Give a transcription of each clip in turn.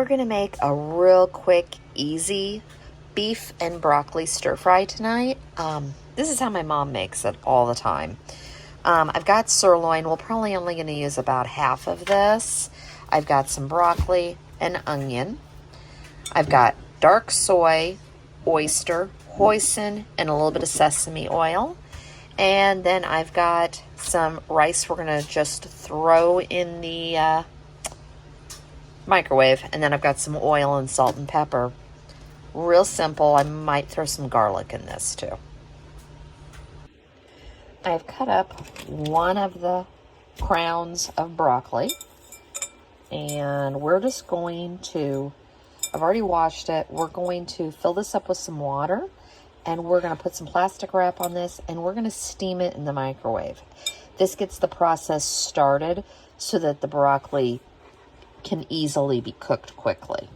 going to make a real quick, easy beef and broccoli stir fry tonight. This is how my mom makes it all the time. I've got sirloin. We're probably only going to use about half of this. I've got some broccoli and onion. I've got dark soy, oyster, hoisin, and a little bit of sesame oil. And then I've got some rice we're going to just throw in the microwave. And then I've got some oil and salt and pepper. Real simple. I might throw some garlic in this too. I've cut up one of the crowns of broccoli. And we're just going to, I've already washed it. We're going to fill this up with some water. And we're going to put some plastic wrap on this. And we're going to steam it in the microwave. This gets the process started so that the broccoli can easily be cooked quickly.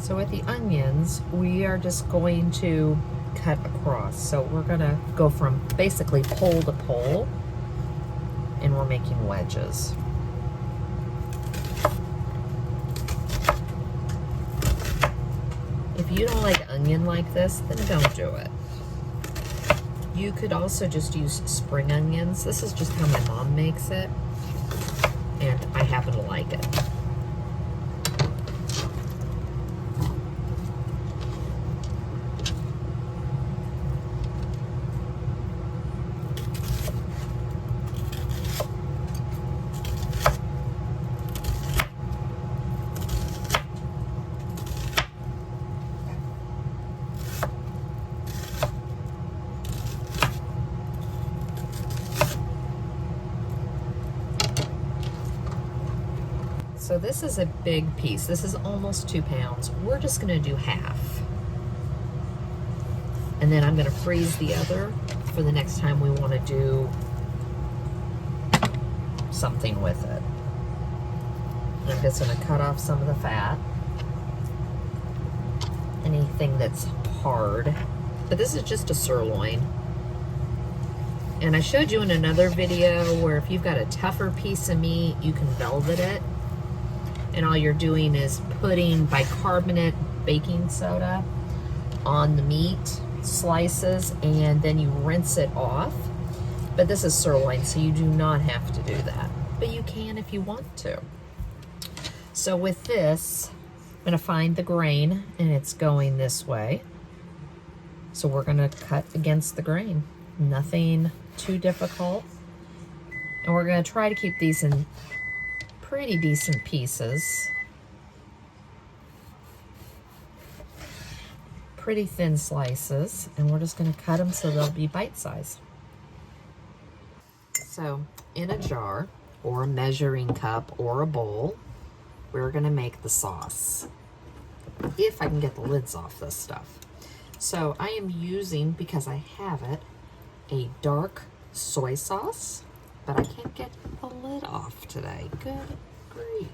So with the onions, we are just going to cut across. So we're going to go from basically pole to pole, and we're making wedges. If you don't like onion like this, then don't do it. You could also just use spring onions. This is just how my mom makes it, and I happen to like it. So this is a big piece. This is almost 2 pounds. We're just gonna do half. And then I'm gonna freeze the other for the next time we wanna do something with it. I'm just gonna cut off some of the fat. Anything that's hard. But this is just a sirloin. And I showed you in another video where if you've got a tougher piece of meat, you can velvet it. And all you're doing is putting bicarbonate baking soda on the meat slices, and then you rinse it off. But this is sirloin, so you do not have to do that. But you can if you want to. So with this, I'm gonna find the grain, and it's going this way. So we're gonna cut against the grain. Nothing too difficult. And we're gonna try to keep these in pretty decent pieces. Pretty thin slices, and we're just going to cut them so they'll be bite-sized. So in a jar or a measuring cup or a bowl, we're going to make the sauce. If I can get the lids off this stuff. So I am using, because I have it, a dark soy sauce. But I can't get the lid off today. Good grief.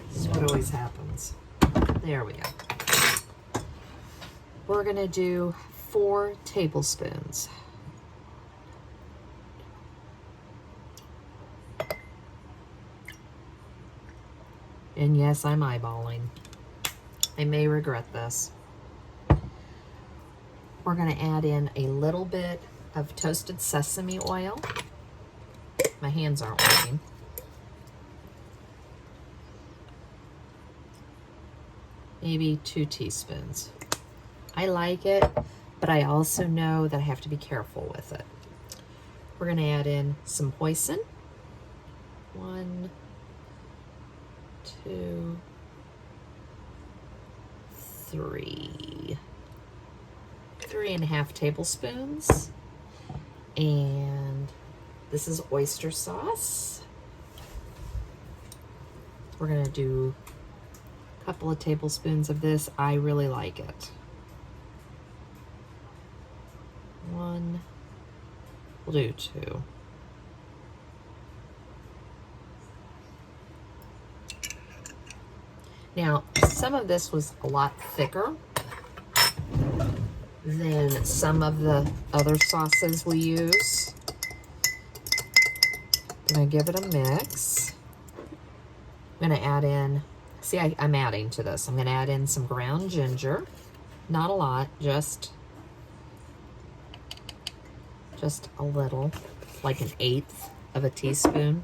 This is what always happens. There we go. We're gonna do 4 tablespoons. And yes, I'm eyeballing. I may regret this. We're gonna add in a little bit of toasted sesame oil. My hands aren't working. Maybe 2 teaspoons. I like it, but I also know that I have to be careful with it. We're gonna add in some hoisin. 1, 2, 3. 3.5 tablespoons. And this is oyster sauce. We're gonna do a couple of tablespoons of this. I really like it. 1, we'll do 2. Now, some of this was a lot thicker than some of the other sauces we use. I'm gonna give it a mix. I'm going to add in, see, I'm adding to this. I'm going to add in some ground ginger. Not a lot, just a little, like 1/8 of a teaspoon.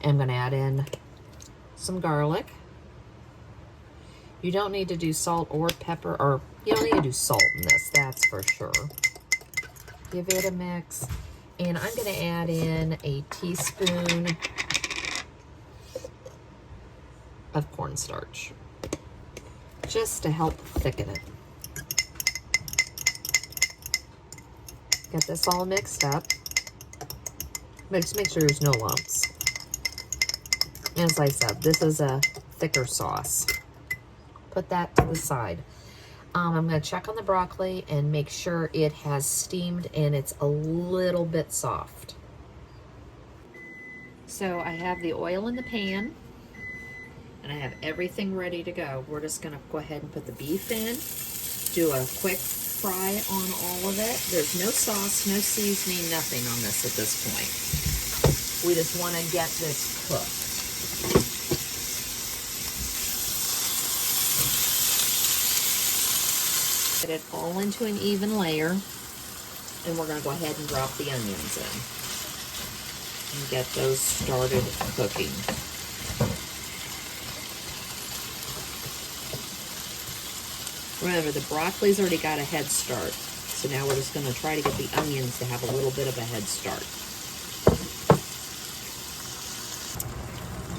And I'm going to add in some garlic. You don't need to do salt or pepper, or you don't need to do salt in this, that's for sure. Give it a mix. And I'm going to add in a teaspoon of cornstarch, just to help thicken it. Get this all mixed up. But just make sure there's no lumps. As I said, this is a thicker sauce. Put that to the side. I'm going to check on the broccoli and make sure it has steamed and it's a little bit soft. So I have the oil in the pan and I have everything ready to go. We're just going to go ahead and put the beef in, do a quick fry on all of it. There's no sauce, no seasoning, nothing on this at this point. We just want to get this cooked. Get it all into an even layer, and we're going to go ahead and drop the onions in and get those started cooking. Remember, the broccoli's already got a head start, so now we're just going to try to get the onions to have a little bit of a head start.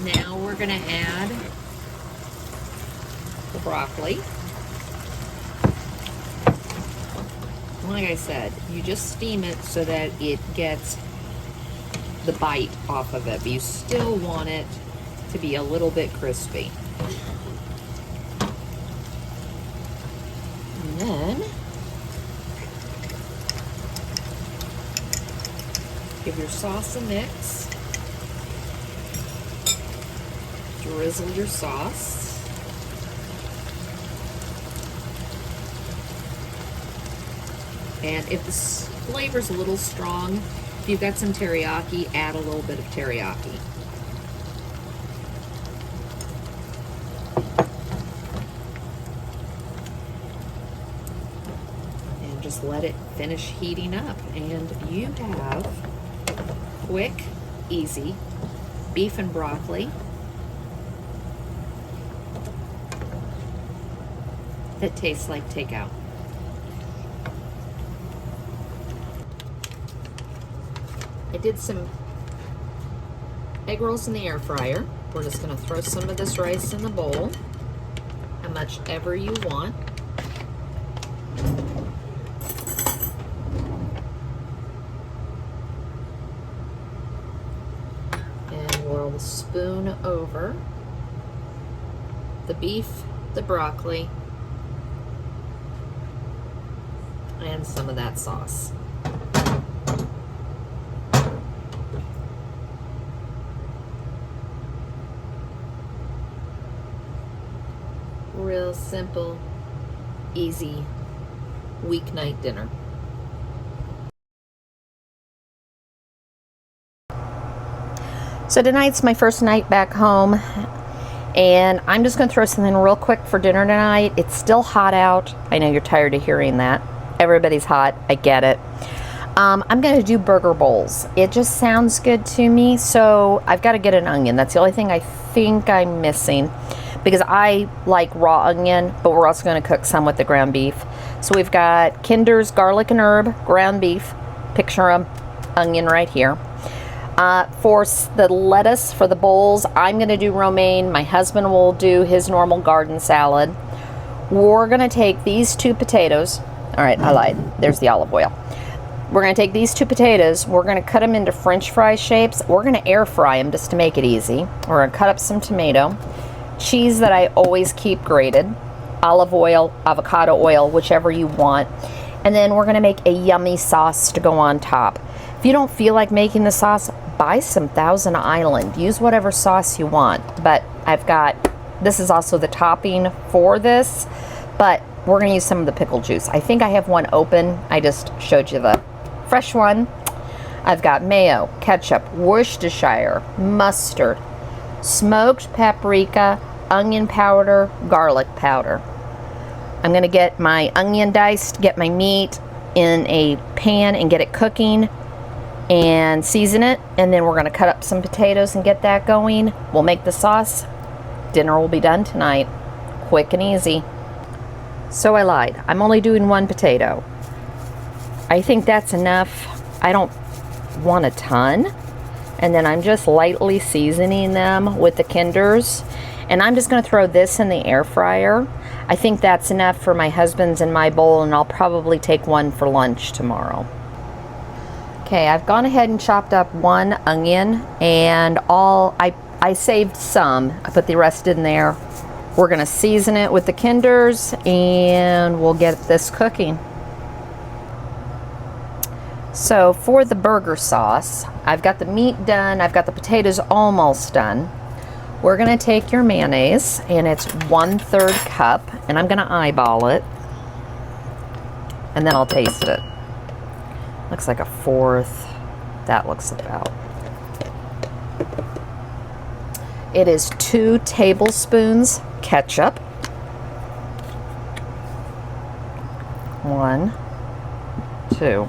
Now we're going to add the broccoli. Like I said, you just steam it so that it gets the bite off of it, but you still want it to be a little bit crispy. And then give your sauce a mix. Drizzle your sauce. And if the flavor's a little strong, if you've got some teriyaki, add a little bit of teriyaki. And just let it finish heating up. And you have quick, easy beef and broccoli that tastes like takeout. I did some egg rolls in the air fryer. We're just going to throw some of this rice in the bowl, how much ever you want. And we'll spoon over the beef, the broccoli, and some of that sauce. Real simple, easy weeknight dinner. So tonight's my first night back home, and I'm just going to throw something real quick for dinner tonight. It's still hot out. I know you're tired of hearing that. Everybody's hot. I get it. I'm going to do burger bowls. It just sounds good to me, so I've got to get an onion. That's the only thing I think I'm missing, because I like raw onion, but we're also going to cook some with the ground beef. So we've got Kinder's garlic and herb, ground beef, picture of onion right here. For the lettuce for the bowls, I'm going to do romaine. My husband will do his normal garden salad. We're going to take these 2 potatoes. All right, I lied. There's the olive oil. We're going to take these 2 potatoes. We're going to cut them into French fry shapes. We're going to air fry them just to make it easy. We're going to cut up some tomato. Cheese that I always keep grated, olive oil, avocado oil, whichever you want. And then we're going to make a yummy sauce to go on top. If you don't feel like making the sauce, buy some Thousand Island. Use whatever sauce you want. But I've got, this is also the topping for this, but we're going to use some of the pickle juice. I think I have one open. I just showed you the fresh one. I've got mayo, ketchup, Worcestershire, mustard, smoked paprika, onion powder, garlic powder. I'm going to get my onion diced, get my meat in a pan and get it cooking and season it, and then we're going to cut up some potatoes and get that going. We'll make the sauce. Dinner will be done tonight. Quick and easy. So I lied. I'm only doing 1 potato. I think that's enough. I don't want a ton. And then I'm just lightly seasoning them with the Kinders. And I'm just going to throw this in the air fryer. I think that's enough for my husband's and my bowl, and I'll probably take 1 for lunch tomorrow. Okay, I've gone ahead and chopped up 1 onion, and I saved some. I put the rest in there. We're going to season it with the Kinders, and we'll get this cooking. So for the burger sauce, I've got the meat done. I've got the potatoes almost done. We're going to take your mayonnaise, and it's 1/3 cup, and I'm going to eyeball it, and then I'll taste it. Looks like 1/4. That looks about. It is 2 tablespoons ketchup. 1, 2.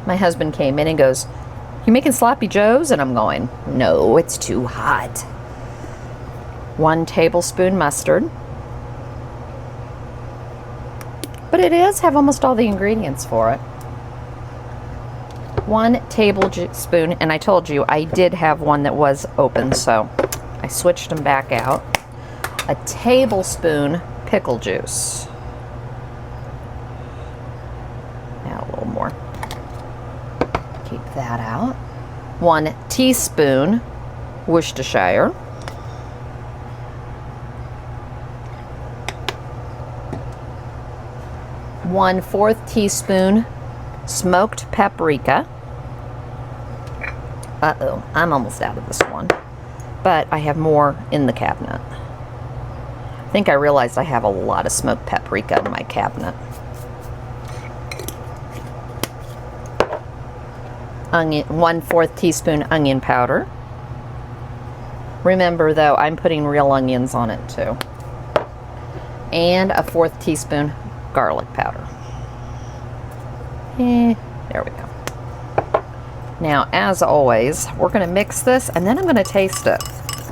My husband came in and goes, "You making sloppy joes?" And I'm going, "No, it's too hot." 1 tablespoon mustard. But it does have almost all the ingredients for it. 1 tablespoon, and I told you I did have one that was open, so I switched them back out. A tablespoon pickle juice. Now a little more. Keep that out. 1 teaspoon Worcestershire. 1/4 teaspoon smoked paprika. Uh-oh, I'm almost out of this one. But I have more in the cabinet. I think I realized I have a lot of smoked paprika in my cabinet. Onion, 1/4 teaspoon onion powder. Remember though, I'm putting real onions on it too. And a 1/4 teaspoon garlic powder. There we go. Now, as always, we're going to mix this, and then I'm going to taste it.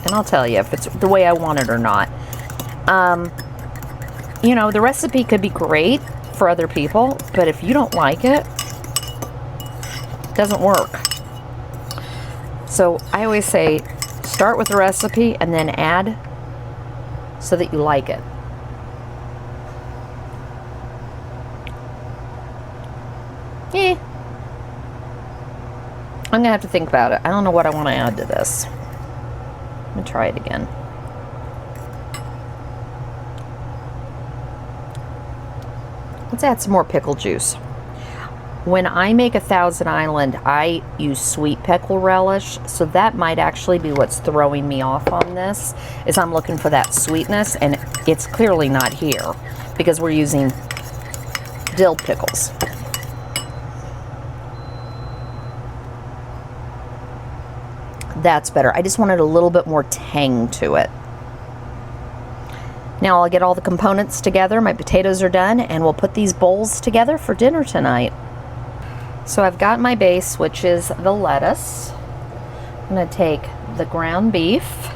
And I'll tell you if it's the way I want it or not. You know, the recipe could be great for other people, but if you don't like it, it doesn't work. So I always say, start with the recipe and then add so that you like it. I'm gonna have to think about it. I don't know what I want to add to this. Let me try it again. Let's add some more pickle juice. When I make a Thousand Island, I use sweet pickle relish, so that might actually be what's throwing me off on this, is I'm looking for that sweetness, and it's clearly not here because we're using dill pickles. That's better. I just wanted a little bit more tang to it. Now I'll get all the components together. My potatoes are done, and we'll put these bowls together for dinner tonight. So I've got my base, which is the lettuce. I'm going to take the ground beef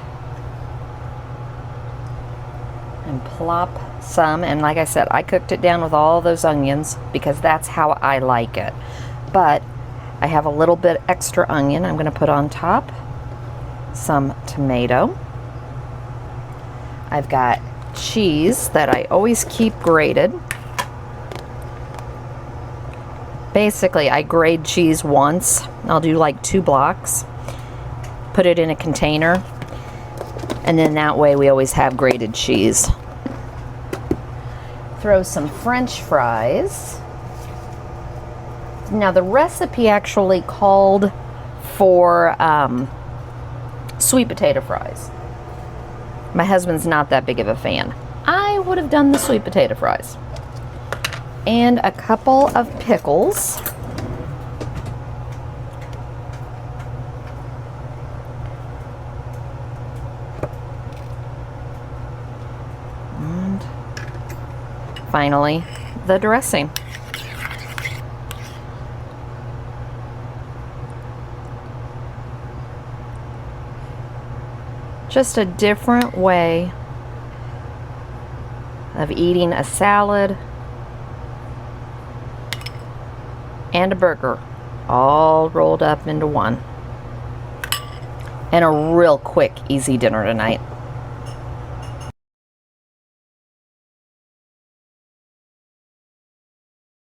and plop some, and like I said, I cooked it down with all those onions because that's how I like it. But I have a little bit extra onion I'm going to put on top. Some tomato. I've got cheese that I always keep grated. Basically, I grate cheese once. I'll do like 2 blocks. Put it in a container. And then that way we always have grated cheese. Throw some French fries. Now the recipe actually called for sweet potato fries. My husband's not that big of a fan. I would have done the sweet potato fries. And a couple of pickles. finally, the dressing. Just a different way of eating a salad and a burger all rolled up into one. And a real quick, easy dinner tonight.